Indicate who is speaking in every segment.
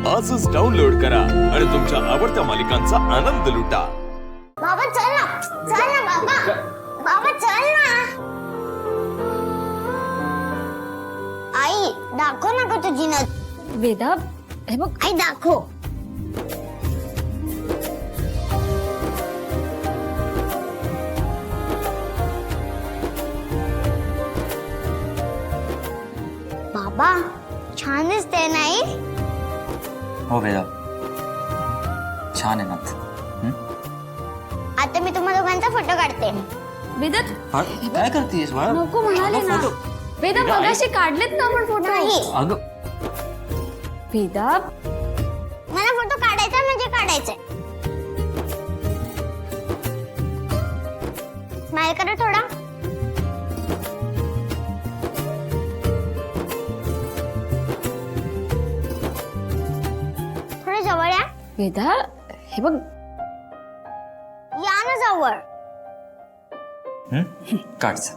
Speaker 1: आजच डाउनलोड करा आणि तुमच्या आवडत्या मालिकांचा आनंद लुटा।
Speaker 2: बाबा चल ना बाबा, बाबा चल ना। आई दाखव ना का तुझी नथ।
Speaker 3: वेदा हे बघ,
Speaker 2: आई दाखव। बाबा छान दिसते नाही?
Speaker 4: हो वेदा, छान आहे नथ।
Speaker 2: आता मी तुम्हा दोघांचा फोटो काढते।
Speaker 3: वेदा
Speaker 4: काय करतेस बाळा?
Speaker 3: नको म्हणाले ना। वेदा मगाशी काढलेत ना आपण फोटो।
Speaker 2: नाही
Speaker 4: अगं
Speaker 3: वेदा
Speaker 2: मला फोटो काढायचा म्हणजे काढायचा। स्माइल करा थोडा। थोडं जवळ या।
Speaker 3: वेदा हे बघ,
Speaker 2: या ना जवळ।
Speaker 4: काढच।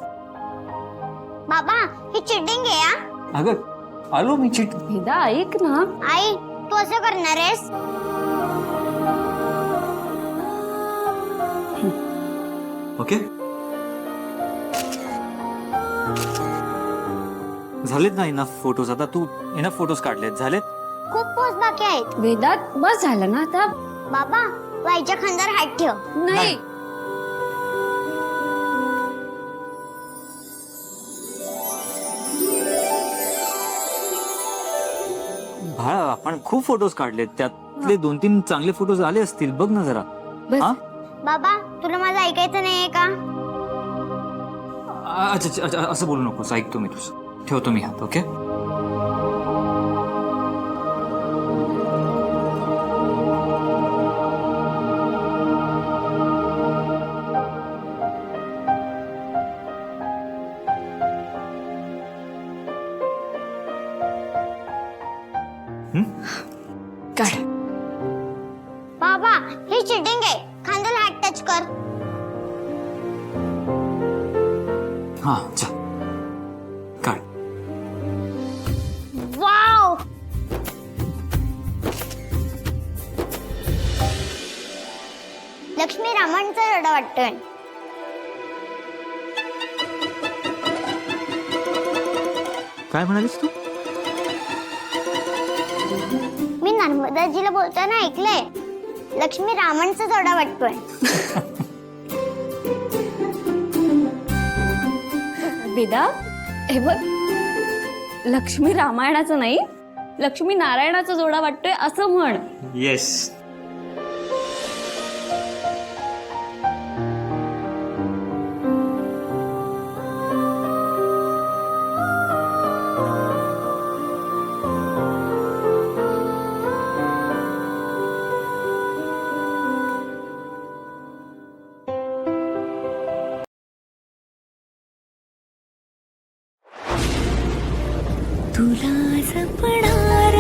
Speaker 2: बाबा ही चिटिंग आहे हा।
Speaker 4: अगं आलो मी चिट।
Speaker 3: वेदा ऐक ना।
Speaker 2: आई तू असं करणार आहेस?
Speaker 4: ओके झालेत ना इनफ फोटोज। आता तू इनफ फोटोज काढलेत, झालेत।
Speaker 2: खूप पोस्ट बाकी आहेत।
Speaker 3: वेदा बस झालं ना आता।
Speaker 2: बाबा तू आईच्या खांद्यावर हात ठेव।
Speaker 3: नाही
Speaker 4: बाळा, आपण खूप फोटोज काढलेत, त्यातले 2-3 चांगले फोटोज आले असतील, बघ ना जरा।
Speaker 3: बस
Speaker 4: हा
Speaker 2: बाबा तुला माझं ऐकायचं नाहीये का?
Speaker 4: अच्छा अच्छा, असं बोलू नकोस, ऐकतो मी तुझं। ठेवतो मी हात। ओके
Speaker 3: काढ।
Speaker 2: बाबा ही चिटिंग आहे। खांद्याला हात टच कर।
Speaker 4: हा चल काढ।
Speaker 2: वाव लक्ष्मी रामांचा रडा वाटतोय।
Speaker 4: काय म्हणालीस तू?
Speaker 2: मी नर्मदाजीला बोलताना ऐकलंय लक्ष्मी रामांचा जोडा वाटतोय।
Speaker 3: वेदा हे बघ, लक्ष्मी रामायणाचं नाही, लक्ष्मी नारायणाचा जोडा वाटतोय असं म्हण।
Speaker 4: येस।
Speaker 5: तुला जपणार